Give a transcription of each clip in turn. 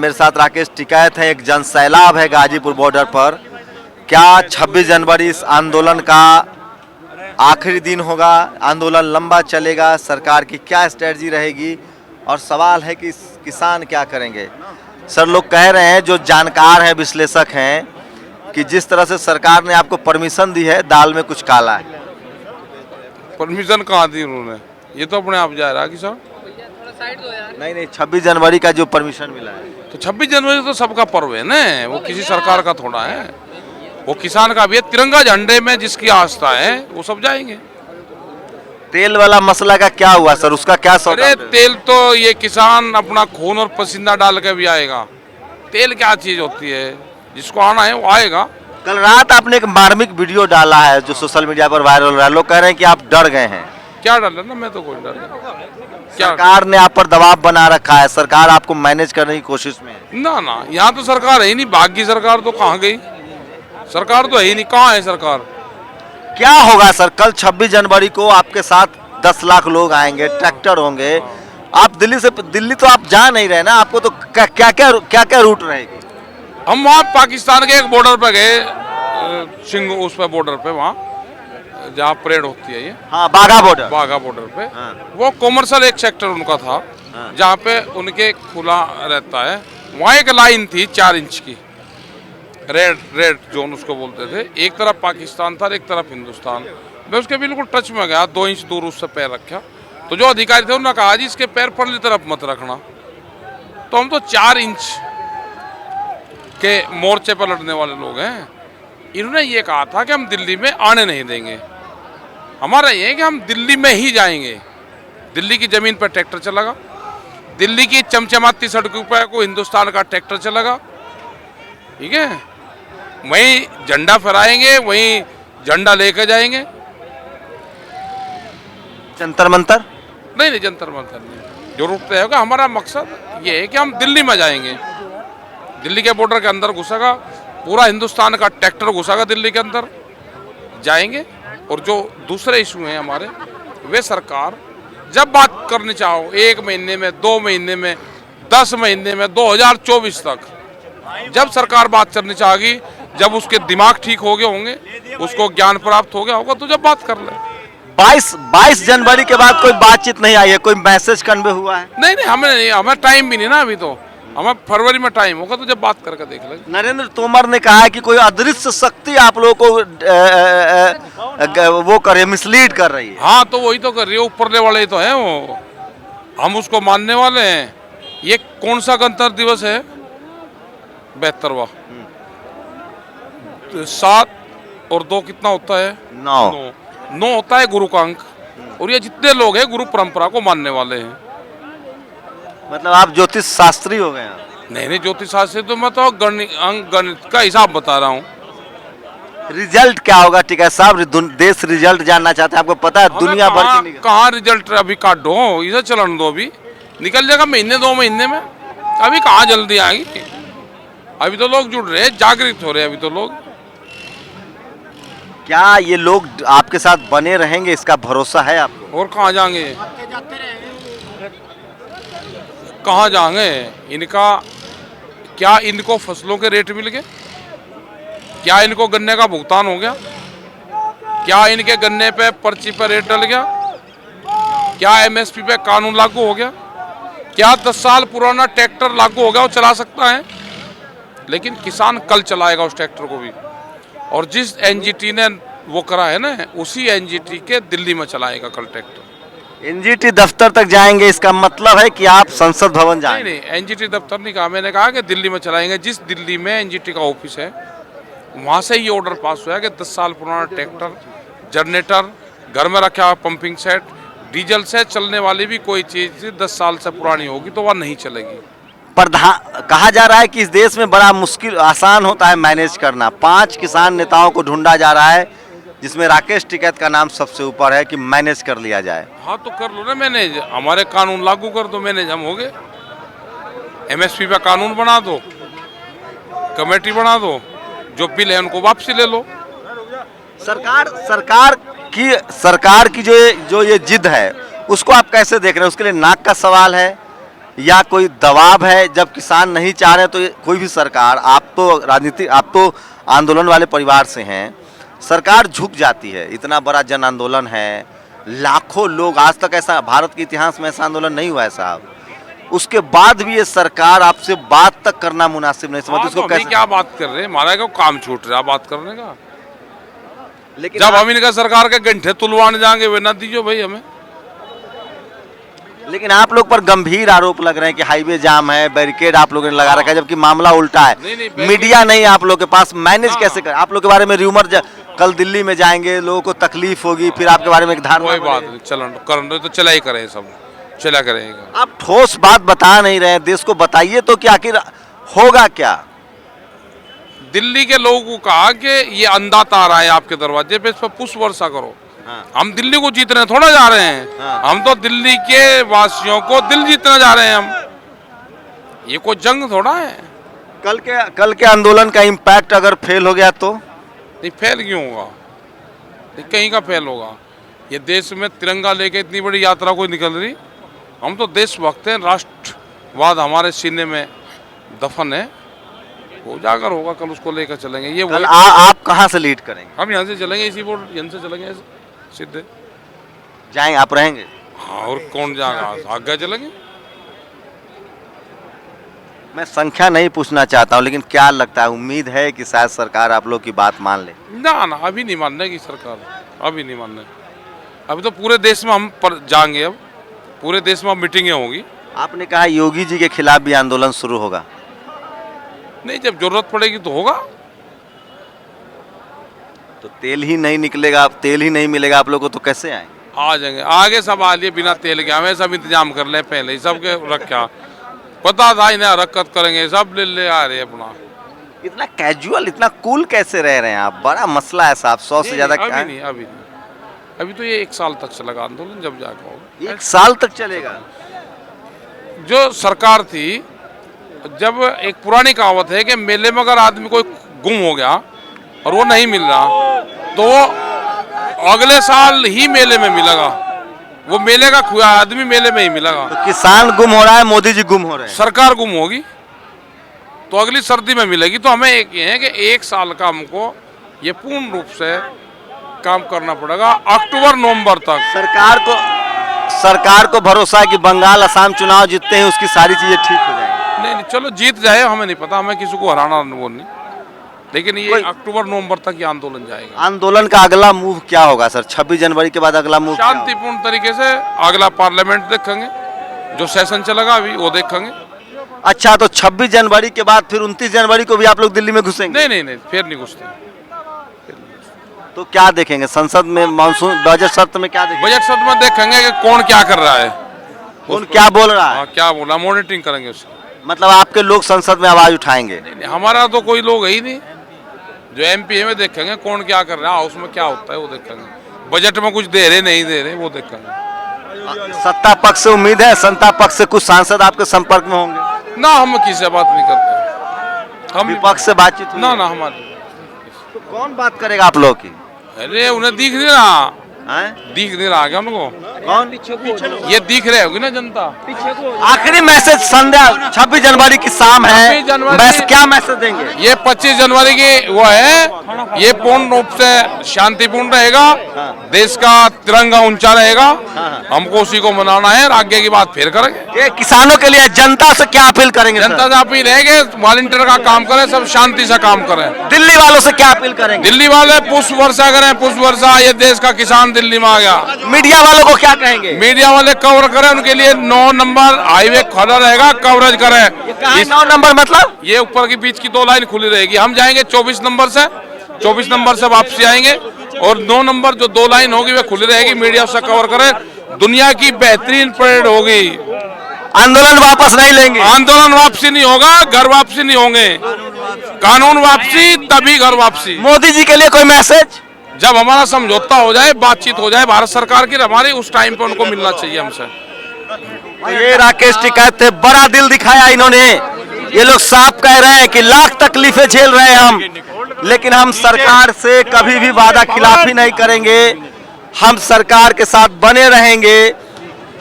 मेरे साथ राकेश टिकैत है। एक जनसैलाब है गाजीपुर बॉर्डर पर। क्या 26 जनवरी इस आंदोलन का आखिरी दिन होगा? आंदोलन लंबा चलेगा? सरकार की क्या स्ट्रेटजी रहेगी? और सवाल है कि किसान क्या करेंगे? सर, लोग कह रहे हैं, जो जानकार हैं, विश्लेषक हैं, कि जिस तरह से सरकार ने आपको परमिशन दी है, दाल में कुछ काला है। परमिशन कहाँ दी उन्होंने? ये तो अपने आप जा रहा है किसान। नहीं, 26 जनवरी का जो परमिशन मिला है, तो 26 जनवरी तो सबका पर्व है ना, वो किसी सरकार का थोड़ा है, वो किसान का भी है। तिरंगा झंडे में जिसकी आस्था है वो सब जाएंगे। तेल वाला मसला का क्या हुआ सर? उसका क्या सौदा? अरे तेल तो ये किसान अपना खून और पसीना डाल के भी आएगा। तेल क्या चीज होती है? जिसको आना है वो आएगा। कल रात आपने एक मार्मिक वीडियो डाला है जो सोशल मीडिया पर वायरल हो रहा है। लोग कह रहे हैं कि आप डर गए हैं। क्या डाला ना? मैं तो कोई डर नहीं। क्या सरकार ने आप पर दबाव बना रखा है, सरकार आपको मैनेज करने की कोशिश में है। ना, यहाँ तो सरकार है ही नहीं। भाग्य सरकार तो कहाँ गई? सरकार तो है ही नहीं। कहाँ है सरकार? क्या होगा सर? कल 26 जनवरी को आपके साथ 10 लाख लोग आएंगे, ट्रैक्टर होंगे। आप दिल्ली तो आप जा नहीं रहे ना, आपको तो क्या रूट रहेगी? हम वहाँ पाकिस्तान के एक बॉर्डर पे गए, सिंह उस पे बॉर्डर पे, वहाँ जहाँ परेड होती है ये, हाँ, बाघा बॉर्डर पे। हाँ। वो कॉमर्शियल एक सेक्टर उनका था, हाँ। जहाँ पे उनके खुला रहता है। वहाँ एक लाइन थी 4 इंच की, रेड जोन उसको बोलते थे। एक तरफ पाकिस्तान था, एक तरफ हिंदुस्तान। मैं उसके बिल्कुल टच में गया, 2 इंच दूर उससे पैर रखा। तो जो अधिकारी थे उन्होंने कहा, जी इसके पैर परली तरफ मत रखना। तो हम तो 4 इंच के मोर्चे पर लड़ने वाले लोग हैं। इन्होंने ये कहा था कि हम दिल्ली में आने नहीं देंगे। हमारा ये है कि हम दिल्ली में ही जाएंगे। दिल्ली की जमीन पर ट्रैक्टर चलेगा, दिल्ली की चमचमाती सड़कों पर को हिंदुस्तान का ट्रैक्टर चलेगा, ठीक है। वहीं झंडा फहराएंगे, वहीं झंडा लेकर जाएंगे। जंतर मंतर नहीं, जंतर मंतर नहीं। जो रूट तय होगा, हमारा मकसद ये है कि हम दिल्ली में जाएंगे। दिल्ली के बॉर्डर के अंदर घुसेगा, पूरा हिंदुस्तान का ट्रैक्टर घुसेगा दिल्ली के अंदर, जाएंगे। और जो दूसरे इशू हैं हमारे, वे सरकार जब बात करनी चाहो, 1 महीने में, 2 महीने में, 10 महीने में, 2024 तक जब सरकार बात करनी चाहेगी, जब उसके दिमाग ठीक हो गए होंगे, उसको ज्ञान प्राप्त हो गया होगा, तो जब बात कर ले। 22 जनवरी के बाद कोई बातचीत नहीं आई है? कोई मैसेज कन्वे हुआ है? नहीं, हमें टाइम भी नहीं ना अभी। तो हमें फरवरी में टाइम होगा, तो जब बात करके देख लेंगे। नरेंद्र तोमर ने कहा है कि कोई अदृश्य शक्ति आप लोगों को वो करे, मिसलीड कर रही है। हाँ, तो वही तो कर रही है, ऊपरले वाले तो है वो, हम उसको मानने वाले हैं। ये कौन सा गणतंत्र दिवस है? 72वां। 7 और 2 कितना होता है? 9 होता है गुरु का अंक। और ये जितने लोग हैं गुरु परंपरा को मानने वाले हैं। मतलब आप ज्योतिष शास्त्री हो गए? नहीं, ज्योतिष शास्त्री तो मैं तो गणित का हिसाब बता रहा हूँ। रिजल्ट क्या होगा? ठीक है साहब, देश रिजल्ट जानना चाहते हैं। आपको पता है दुनिया भर की कहाँ रिजल्ट अभी काट दो, इसे चलन दो, अभी निकल जाएगा महीने 2 महीने में। अभी कहाँ जल्दी आएगी? अभी तो लोग जुड़ रहे हैं, जागृत हो रहे हैं अभी तो लोग। क्या ये लोग आपके साथ बने रहेंगे, इसका भरोसा है आपको? और कहाँ जाएंगे? कहाँ जाएंगे? इनका क्या, इनको फसलों के रेट मिल गए? क्या इनको गन्ने का भुगतान हो गया? क्या इनके गन्ने पे पर्ची पर रेट डल गया? क्या एमएसपी पे कानून लागू हो गया? क्या 10 साल पुराना ट्रैक्टर लागू हो गया, वो चला सकता है? लेकिन किसान कल चलाएगा उस ट्रैक्टर को भी। और जिस एनजीटी ने वो करा है ना, उसी एनजीटी के दिल्ली में चलाएगा कल ट्रैक्टर। एनजीटी दफ्तर तक जाएंगे, इसका मतलब है कि आप संसद भवन जाएंगे? नहीं, एनजीटी दफ्तर नहीं कहा, मैंने कहा कि दिल्ली में चलाएंगे। जिस दिल्ली में एनजीटी का ऑफिस है, वहाँ से ये ऑर्डर पास हुआ है कि 10 साल पुराना ट्रैक्टर, जनरेटर, घर में रखा हुआ पंपिंग सेट, डीजल से चलने वाली भी कोई चीज़ 10 साल से पुरानी होगी तो वह नहीं चलेगी। कहा जा रहा है कि इस देश में बड़ा मुश्किल, आसान होता है मैनेज करना। 5 किसान नेताओं को ढूंढा जा रहा है, जिसमें राकेश टिकैत का नाम सबसे ऊपर है कि मैनेज कर लिया जाए। हाँ, तो कर लो ना मैनेज, हमारे कानून लागू कर दो, मैनेज हम हो गए। एमएसपी पे कानून बना दो, कमेटी बना दो, जो बिल है उनको वापसी ले लो। सरकार की जो ये जिद है, उसको आप कैसे देख रहे हैं? उसके लिए नाक का सवाल है या कोई दबाव है? जब किसान नहीं चाह रहे तो कोई भी सरकार, आप तो राजनीति, आप तो आंदोलन वाले परिवार से हैं, सरकार झुक जाती है। इतना बड़ा जन आंदोलन है, लाखों लोग, आज तक ऐसा भारत के इतिहास में ऐसा आंदोलन नहीं हुआ है साहब, उसके बाद भी ये सरकार आपसे बात तक करना मुनासिब नहीं समझती। उसको कैसे, क्या बात कर रहे हैं, हमारा क्या काम छूट रहा है बात करने का? लेकिन जब हम इनका सरकार के घंटे तुलवाने जाएंगे वे ना दीजिए भाई हमें। लेकिन आप लोग पर गंभीर आरोप लग रहे हैं कि हाईवे जाम है, बैरिकेड आप लोगों ने लगा रखा है, जबकि मामला उल्टा है। नहीं, मीडिया नहीं आप लोग के पास, मैनेज कैसे कर? आप लोग के बारे में र्यूमर, कल दिल्ली में जाएंगे, लोगों को तकलीफ होगी, फिर आपके बारे में एक धारणा। कोई बात नहीं, चलन कर तो चला ही करें, सब चला करेंगे। आप ठोस बात बता नहीं रहे हैं, देश को बताइए तो कि आखिर होगा क्या? दिल्ली के लोगों को कहा कि ये अंदाता आ रहा है आपके दरवाजे पे, इस पर पुष्प वर्षा करो। हाँ। हम दिल्ली को जीतने थोड़ा जा रहे हैं। हाँ। हम तो दिल्ली के वासियों को दिल जीतने जा रहे हैं हम। ये कोई जंग थोड़ा है। कल के आंदोलन का इम्पैक्ट अगर फेल हो गया तो? नहीं, फेल क्यों होगा? नहीं, कहीं का फेल होगा? ये देश में तिरंगा लेके इतनी बड़ी यात्रा कोई निकल रही। हम तो देशभक्त हैं, राष्ट्रवाद हमारे सीने में दफन है, वो जाकर होगा। कल उसको लेकर चलेंगे। ये कल आप कहाँ से लीड करेंगे? हम यहाँ से चलेंगे, इसी बोर्ड यहाँ से चलेंगे ऐसे सीधे जाएंगे, आप रहेंगे? हाँ, और कौन जाएगा? आगे चलेंगे। मैं संख्या नहीं पूछना चाहता हूँ, लेकिन क्या लगता है, उम्मीद है कि शायद सरकार आप लोग की बात मान ले? ना, अभी नहीं मानने की सरकार, अभी नहीं मानने। अभी तो पूरे देश में हम पर जाएंगे, अब पूरे देश में मीटिंगें होंगी। आपने कहा योगी जी के खिलाफ भी आंदोलन शुरू होगा। नहीं, जब जरूरत पड़ेगी तो होगा। तो तेल ही नहीं निकलेगा, तेल ही नहीं मिलेगा आप लोगों को, तो कैसे आएंगे? आ जाएंगे, आगे सब आ लिए बिना तेल के। हमें सब इंतजाम कर ले पहले ही, सबके रखा पता था इन्हें हरकत करेंगे, सब ले आ रहे अपना। इतना कैजुअल, इतना कूल कैसे रह रहे हैं आप? बड़ा मसला है साहब, 100 से ज्यादा। अभी नहीं, अभी तो ये 1 साल तक चलेगा आंदोलन, जब जाकर होगा। 1 साल तक चलेगा? जो सरकार थी, जब एक पुरानी कहावत है कि मेले में अगर आदमी कोई गुम हो गया और वो नहीं मिल रहा तो अगले साल ही मेले में मिलेगा। वो मेले का खोया आदमी मेले में ही मिलेगा। तो किसान गुम हो रहा है, मोदी जी गुम हो रहे हैं, सरकार गुम होगी तो अगली सर्दी में मिलेगी। तो हमें एक ये है कि 1 साल का हमको ये पूर्ण रूप से काम करना पड़ेगा, अक्टूबर नवंबर तक। सरकार को भरोसा है कि बंगाल असम चुनाव जीतते हैं, उसकी सारी चीजें ठीक हो जाएंगी। नहीं, चलो जीत जाए, हमें नहीं पता, हमें किसी को हराना वो नहीं, लेकिन ये अक्टूबर नवंबर तक ये आंदोलन जाएगा। आंदोलन का अगला मूव क्या होगा सर? 26 जनवरी के बाद अगला मूव शांतिपूर्ण तरीके से अगला पार्लियामेंट देखेंगे, जो सेशन चलेगा अभी वो देखेंगे। अच्छा, तो 26 जनवरी के बाद फिर 29 जनवरी को भी आप लोग दिल्ली में घुसेंगे? नहीं, फिर नहीं घुसते। तो क्या देखेंगे संसद में? मानसून बजट सत्र में क्या देखेंगे? बजट सत्र में देखेंगे कि कौन क्या कर रहा है, कौन क्या बोल रहा है, क्या बोला, मॉनिटरिंग करेंगे उसकी। मतलब आपके लोग संसद में आवाज उठाएंगे? नहीं, हमारा तो कोई लोग है ही नहीं। जो MP में देखेंगे कौन क्या कर रहा है, हाउस में क्या होता है वो देखेंगे। बजट में कुछ दे रहे नहीं दे रहे वो देखेंगे। सत्ता पक्ष से उम्मीद है, सत्ता पक्ष से कुछ सांसद आपके संपर्क में होंगे? ना, हम किसी से बात नहीं करते। हम विपक्ष से बातचीत हुई? ना, हमारी। तो कौन बात करेगा आप लोगों की? अरे उन्हें दिख नहीं रहा, दिख नहीं रहा क्या उनको? कौन? ये दिख रहे होगी ना जनता। आखिरी मैसेज संध्या 26 जनवरी की शाम है, बस क्या मैसेज देंगे? ये 25 जनवरी की वो है, ये पूर्ण रूप से शांतिपूर्ण रहेगा। देश का तिरंगा ऊंचा रहेगा। हमको उसी को मनाना है, आगे की बात फिर करेंगे। ये किसानों के लिए जनता से क्या अपील करेंगे? जनता से अपील है कि वॉलंटियर का काम करें, सब शांति से काम करें। दिल्ली वालों से क्या अपील करेंगे? दिल्ली वाले पुष्प वर्षा करें, पुष्प वर्षा। ये देश का किसान दिल्ली में आ गया। मीडिया वालों को क्या कहेंगे? मीडिया वाले कवर करें, उनके लिए 9 नंबर हाईवे खुला रहेगा, कवरेज करें। 9 नंबर मतलब? ये ऊपर की बीच की 2 लाइन खुली रहेगी। हम जाएंगे 24 नंबर से, 24 नंबर से वापसी आएंगे और 9 नंबर जो 2 लाइन होगी वे खुली रहेगी। मीडिया से कवर करें, दुनिया की बेहतरीन परेड होगी। आंदोलन वापस नहीं लेंगे? आंदोलन वापसी नहीं होगा, घर वापसी नहीं होंगे। कानून वापसी तभी घर वापसी। मोदी जी के लिए कोई मैसेज? जब हमारा समझौता हो जाए, बातचीत हो जाए भारत सरकार की हमारी, उस टाइम पे उनको मिलना चाहिए हमसे। ये राकेश टिकैत थे, बड़ा दिल दिखाया इन्होंने। ये लोग साफ कह रहे हैं कि लाख तकलीफें झेल रहे हैं हम, लेकिन हम सरकार से कभी भी वादा खिलाफी नहीं करेंगे। हम सरकार के साथ बने रहेंगे।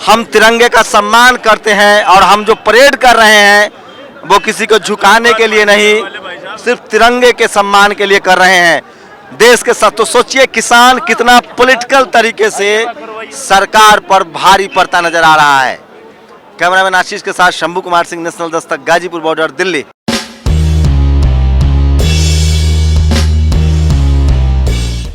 हम तिरंगे का सम्मान करते हैं और हम जो परेड कर रहे हैं वो किसी को झुकाने के लिए नहीं, सिर्फ तिरंगे के सम्मान के लिए कर रहे हैं देश के साथ। तो सोचिए किसान कितना पॉलिटिकल तरीके से सरकार पर भारी पड़ता नजर आ रहा है। कैमरामैन आशीष के साथ शंभू कुमार सिंह, नेशनल दस्तक, गाजीपुर बॉर्डर, दिल्ली।